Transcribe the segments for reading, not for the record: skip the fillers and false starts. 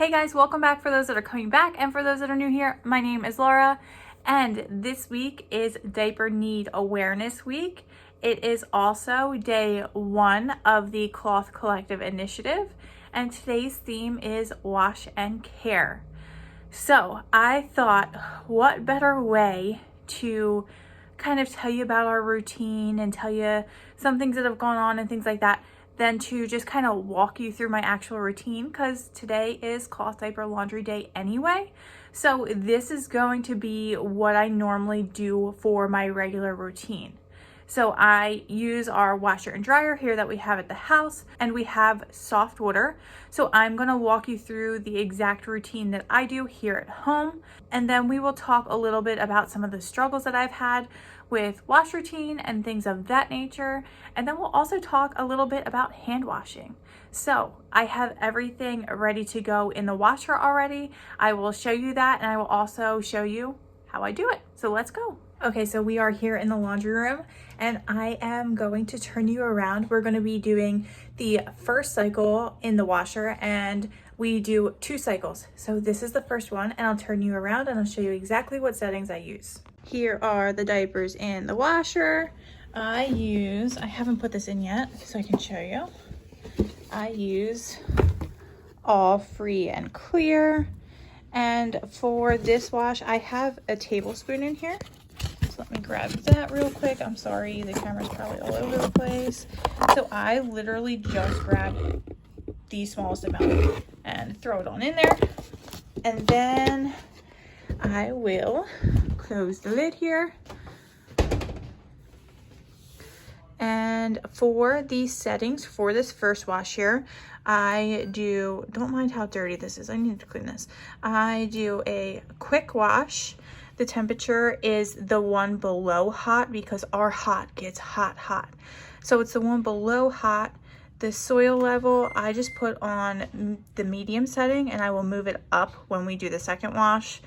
Hey guys, welcome back for those that are coming back, and for those that are new here, my name is Laura, and this week is Diaper Need Awareness Week. It is also day 1 of the Cloth Collective Initiative, and today's theme is wash and care. So I thought, what better way to kind of tell you about our routine and tell you some things that have gone on and things like that than to just kind of walk you through my actual routine, because today is cloth diaper laundry day anyway. So this is going to be what I normally do for my regular routine. So I use our washer and dryer here that we have at the house, and we have soft water. So I'm going to walk you through the exact routine that I do here at home. And then we will talk a little bit about some of the struggles that I've had with wash routine and things of that nature. And then we'll also talk a little bit about hand washing. So I have everything ready to go in the washer already. I will show you that, and I will also show you how I do it. So let's go. Okay, so we are here in the laundry room, and I am going to turn you around. We're going to be doing the first cycle in the washer, and we do 2 cycles. So this is the first one, and I'll turn you around and I'll show you exactly what settings I use. Here are the diapers in the washer. I haven't put this in yet, so I can show you. I use all free and clear. And for this wash, I have a tablespoon in here. So let me grab that real quick. I'm sorry, the camera's probably all over the place. So I literally just grab the smallest amount and throw it on in there. And then I will close the lid here. And for these settings for this first wash here, don't mind how dirty this is. I need to clean this. I do a quick wash. The temperature is the one below hot, because our hot gets hot. So it's the one below hot. The soil level, I just put on the medium setting, and I will move it up when we do the second wash.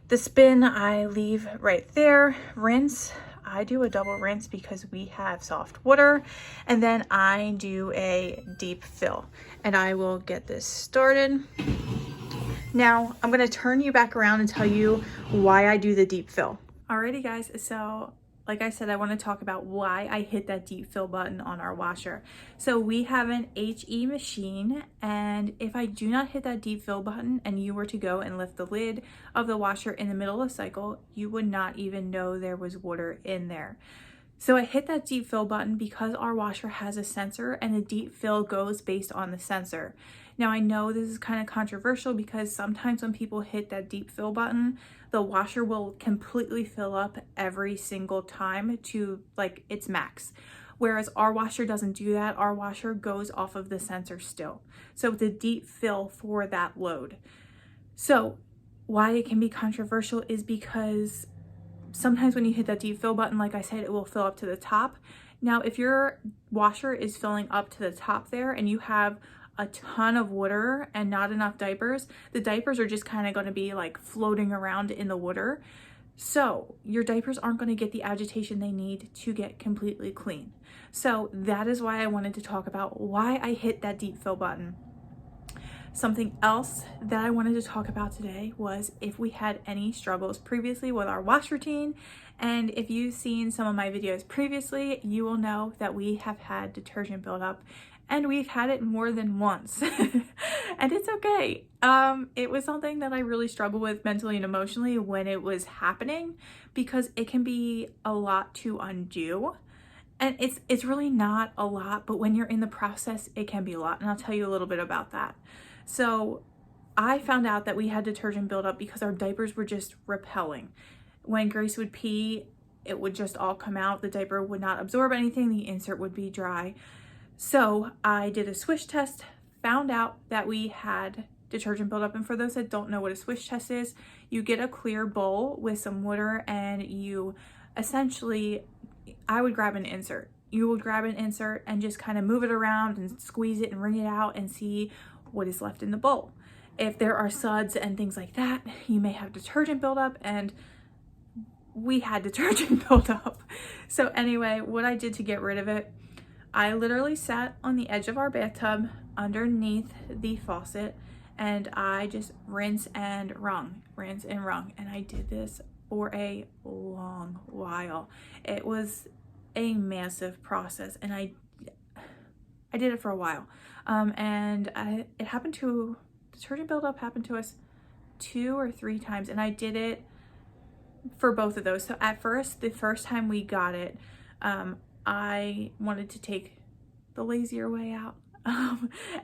The spin I leave right there. Rinse, I do a double rinse because we have soft water. And then I do a deep fill, and I will get this started. Now I'm going to turn you back around and tell you why I do the deep fill. Alrighty guys, so like I said, I want to talk about why I hit that deep fill button on our washer. So we have an HE machine, and if I do not hit that deep fill button and you were to go and lift the lid of the washer in the middle of cycle, you would not even know there was water in there. So I hit that deep fill button because our washer has a sensor, and the deep fill goes based on the sensor. Now I know this is kind of controversial, because sometimes when people hit that deep fill button, the washer will completely fill up every single time to like its max. Whereas our washer doesn't do that. Our washer goes off of the sensor still. So it's a deep fill for that load. So why it can be controversial is because sometimes when you hit that deep fill button, like I said, it will fill up to the top. Now, if your washer is filling up to the top there and you have a ton of water and not enough diapers, the diapers are just kind of going to be like floating around in the water. So your diapers aren't going to get the agitation they need to get completely clean. So that is why I wanted to talk about why I hit that deep fill button. Something else that I wanted to talk about today was if we had any struggles previously with our wash routine. And if you've seen some of my videos previously, you will know that we have had detergent buildup, and we've had it more than once. And it's okay. It was something that I really struggled with mentally and emotionally when it was happening, because it can be a lot to undo. And it's really not a lot, but when you're in the process, it can be a lot. And I'll tell you a little bit about that. So I found out that we had detergent buildup because our diapers were just repelling. When Grace would pee, it would just all come out. The diaper would not absorb anything. The insert would be dry. So I did a Swish test, found out that we had detergent buildup. And for those that don't know what a Swish test is, you get a clear bowl with some water, and you essentially, I would grab an insert. You would grab an insert and just kind of move it around and squeeze it and wring it out and see what is left in the bowl. If there are suds and things like that, you may have detergent buildup, and we had detergent buildup. So anyway, what I did to get rid of it, I literally sat on the edge of our bathtub underneath the faucet and I just rinse and wrung. And I did this for a long while. It was a massive process, and I did it for a while. It happened to, detergent buildup happened to us 2 or 3 times, and I did it for both of those. So at first, the first time we got it, I wanted to take the lazier way out.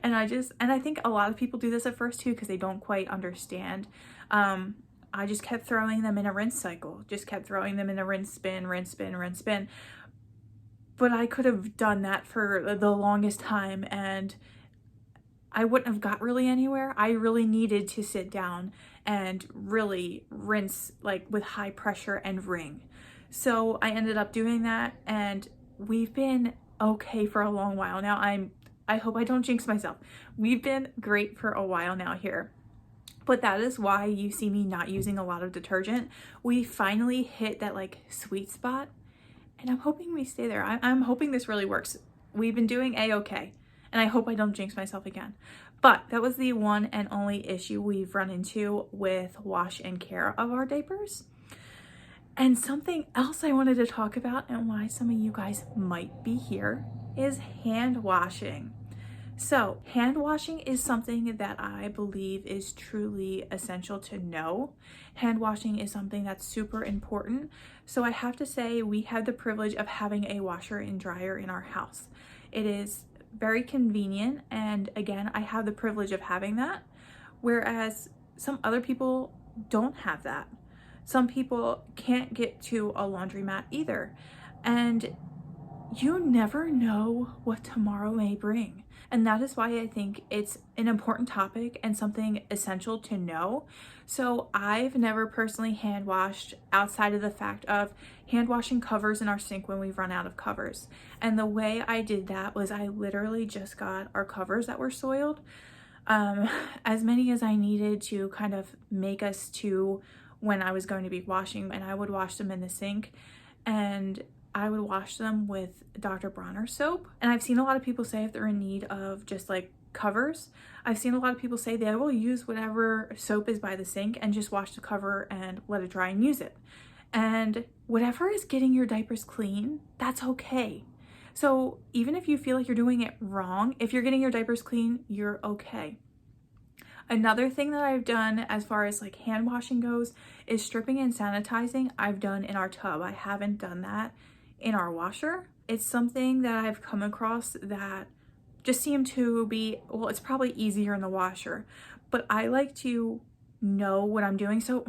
And I think a lot of people do this at first too, because they don't quite understand. I just kept throwing them in a rinse cycle, just kept throwing them in a rinse, spin, rinse, spin, rinse, spin. But I could have done that for the longest time, and I wouldn't have got really anywhere. I really needed to sit down and really rinse, like with high pressure, and wring. So I ended up doing that, and we've been okay for a long while now. I hope I don't jinx myself. We've been great for a while now here. But that is why you see me not using a lot of detergent. We finally hit that like sweet spot, and I'm hoping we stay there. I'm hoping this really works. We've been doing a-okay, and I hope I don't jinx myself again. But that was the one and only issue we've run into with wash and care of our diapers. And something else I wanted to talk about, and why some of you guys might be here, is hand washing. So hand washing is something that I believe is truly essential to know. Hand washing is something that's super important. So I have to say, we have the privilege of having a washer and dryer in our house. It is very convenient, and again, I have the privilege of having that, whereas some other people don't have that. Some people can't get to a laundromat either, and you never know what tomorrow may bring. And that is why I think it's an important topic and something essential to know. So I've never personally hand washed outside of the fact of hand washing covers in our sink when we've run out of covers. And the way I did that was I literally just got our covers that were soiled, as many as I needed to kind of make us to when I was going to be washing, and I would wash them in the sink, and I would wash them with Dr. Bronner soap. And I've seen a lot of people say if they're in need of just like covers, I've seen a lot of people say they will use whatever soap is by the sink and just wash the cover and let it dry and use it. And whatever is getting your diapers clean, that's okay. So even if you feel like you're doing it wrong, if you're getting your diapers clean, you're okay. Another thing that I've done as far as like hand washing goes is stripping and sanitizing. I've done in our tub. I haven't done that in our washer. It's something that I've come across that just seemed to be, well, it's probably easier in the washer, but I like to know what I'm doing. So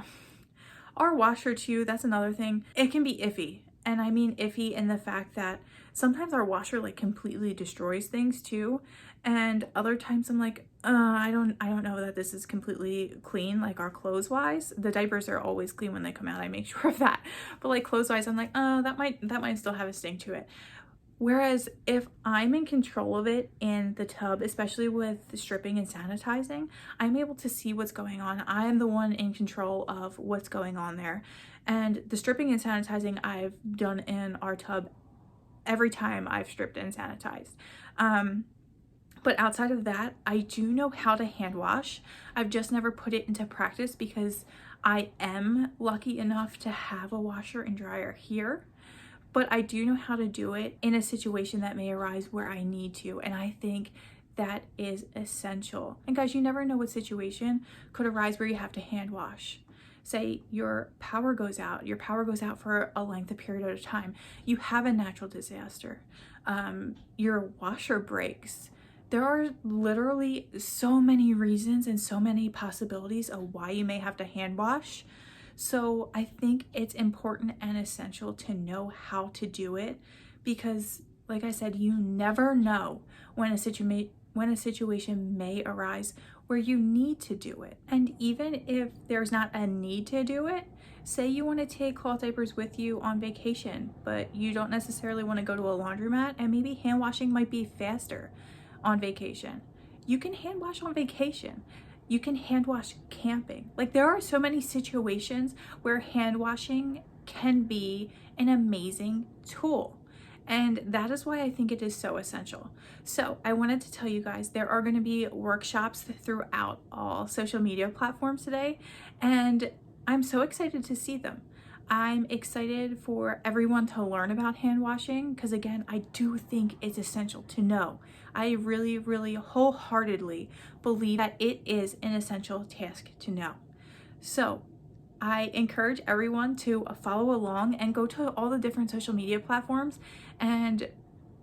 our washer too, that's another thing. It can be iffy. And I mean iffy in the fact that sometimes our washer like completely destroys things too. And other times I'm like, I don't know that this is completely clean, like our clothes wise. The diapers are always clean when they come out. I make sure of that. But like clothes wise, I'm like, that might still have a stink to it. Whereas if I'm in control of it in the tub, especially with the stripping and sanitizing, I'm able to see what's going on. I am the one in control of what's going on there. And the stripping and sanitizing I've done in our tub every time I've stripped and sanitized. But outside of that, I do know how to hand wash. I've just never put it into practice because I am lucky enough to have a washer and dryer here. But I do know how to do it in a situation that may arise where I need to. And I think that is essential. And guys, you never know what situation could arise where you have to hand wash. Say your power goes out for a lengthy period of time. You have a natural disaster. Your washer breaks. There are literally so many reasons and so many possibilities of why you may have to hand wash. So I think it's important and essential to know how to do it because, like I said, you never know when a situation may arise where you need to do it. And even if there's not a need to do it, say you want to take cloth diapers with you on vacation, but you don't necessarily want to go to a laundromat, and maybe hand washing might be faster on vacation. You can hand wash on vacation. You can hand wash camping. Like there are so many situations where hand washing can be an amazing tool. And that is why I think it is so essential. So I wanted to tell you guys, there are going to be workshops throughout all social media platforms today, and I'm so excited to see them. I'm excited for everyone to learn about hand washing because, again, I do think it's essential to know. I really, really wholeheartedly believe that it is an essential task to know. So I encourage everyone to follow along and go to all the different social media platforms and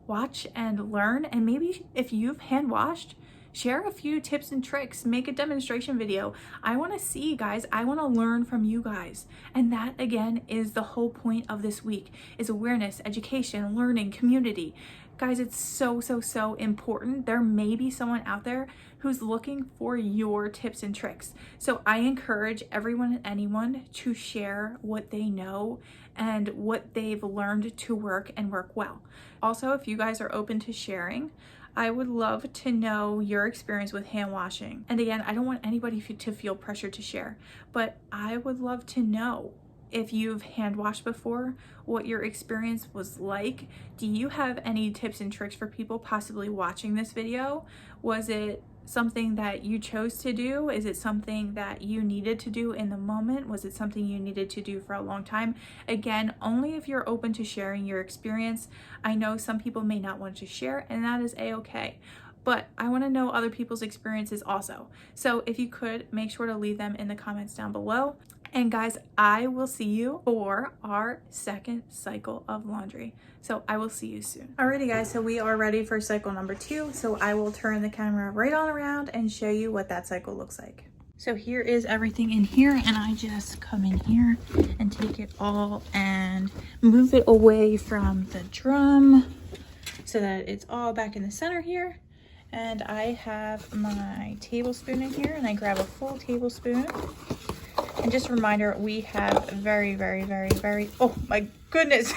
watch and learn. And maybe if you've hand washed, share a few tips and tricks, make a demonstration video. I want to see, guys, I want to learn from you guys. And that, again, is the whole point of this week, is awareness, education, learning, community. Guys, it's so, so, so important. There may be someone out there who's looking for your tips and tricks. So I encourage everyone and anyone to share what they know and what they've learned to work and work well. Also, if you guys are open to sharing, I would love to know your experience with hand washing. And again, I don't want anybody to feel pressured to share, but I would love to know if you've hand washed before, what your experience was like. Do you have any tips and tricks for people possibly watching this video? Was it something that you chose to do? Is it something that you needed to do in the moment? Was it something you needed to do for a long time? Again, only if you're open to sharing your experience. I know some people may not want to share, and that is a-okay. But I want to know other people's experiences also. So if you could, make sure to leave them in the comments down below. And guys, I will see you for our second cycle of laundry. So I will see you soon. Alrighty guys, so we are ready for cycle number 2. So I will turn the camera right on around and show you what that cycle looks like. So here is everything in here, and I just come in here and take it all and move it away from the drum so that it's all back in the center here. And I have my tablespoon in here, and I grab a full tablespoon. And just a reminder, we have very, oh my goodness.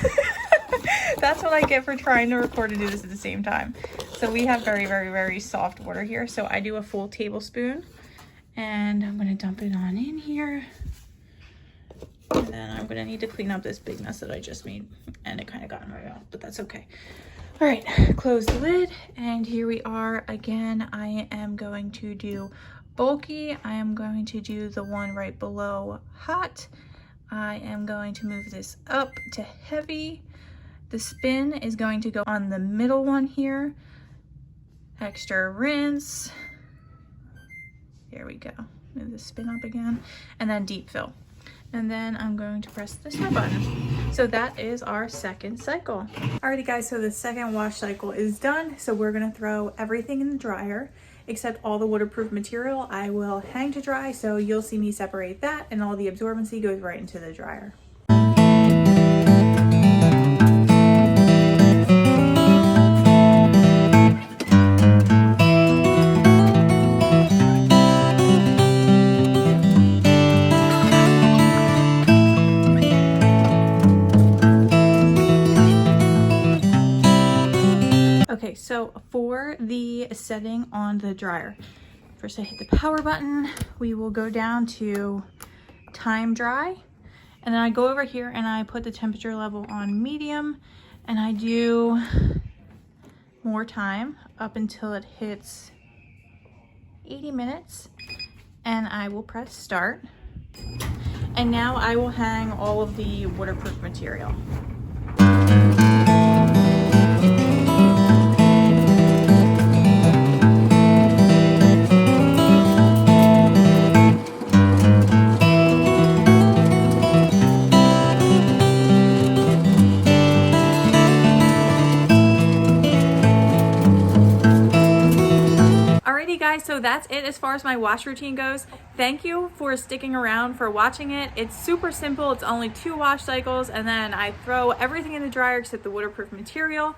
That's what I get for trying to record and do this at the same time. So we have very soft water here. So I do a full tablespoon, and I'm gonna dump it on in here. And then I'm gonna need to clean up this big mess that I just made. And it kind of got in my mouth, but that's okay. All right, close the lid, and here we are again. I am going to do bulky. I am going to do the one right below hot. I am going to move this up to heavy. The spin is going to go on the middle one here. Extra rinse. There we go. Move the spin up again, and then deep fill. And then I'm going to press the start button. So that is our second cycle. Alrighty guys, so the second wash cycle is done. So we're gonna throw everything in the dryer except all the waterproof material I will hang to dry. So you'll see me separate that, and all the absorbency goes right into the dryer. Okay, so for the setting on the dryer, first I hit the power button. We will go down to time dry, and then I go over here and I put the temperature level on medium, and I do more time up until it hits 80 minutes, and I will press start. And now I will hang all of the waterproof material. So that's it as far as my wash routine goes. Thank you for sticking around, for watching it. It's super simple. It's only 2 wash cycles, and then I throw everything in the dryer except the waterproof material,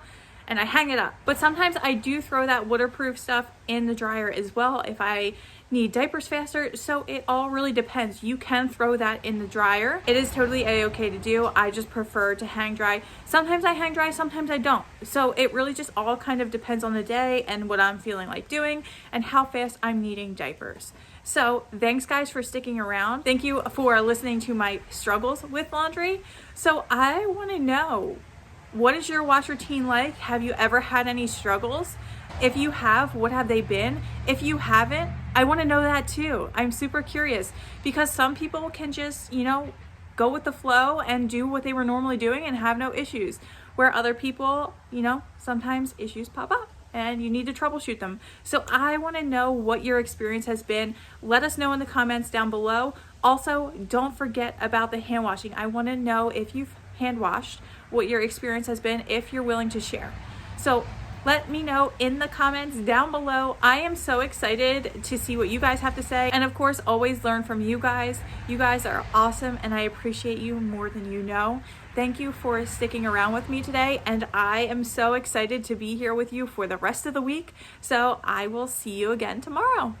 and I hang it up. But sometimes I do throw that waterproof stuff in the dryer as well if I need diapers faster. So it all really depends. You can throw that in the dryer. It is totally a-okay to do. I just prefer to hang dry. Sometimes I hang dry, sometimes I don't. So it really just all kind of depends on the day and what I'm feeling like doing and how fast I'm needing diapers. So thanks guys for sticking around. Thank you for listening to my struggles with laundry. So I want to know, What is your wash routine like? Have you ever had any struggles? If you have, what have they been? If you haven't, I want to know that too. I'm super curious because some people can just, go with the flow and do what they were normally doing and have no issues, where other people, sometimes issues pop up and you need to troubleshoot them. So I want to know what your experience has been. Let us know in the comments down below. Also, don't forget about the hand washing. I want to know if you've hand washed, what your experience has been, if you're willing to share. So let me know in the comments down below. I am so excited to see what you guys have to say. And of course, always learn from you guys. You guys are awesome and I appreciate you more than you know. Thank you for sticking around with me today. And I am so excited to be here with you for the rest of the week. So I will see you again tomorrow.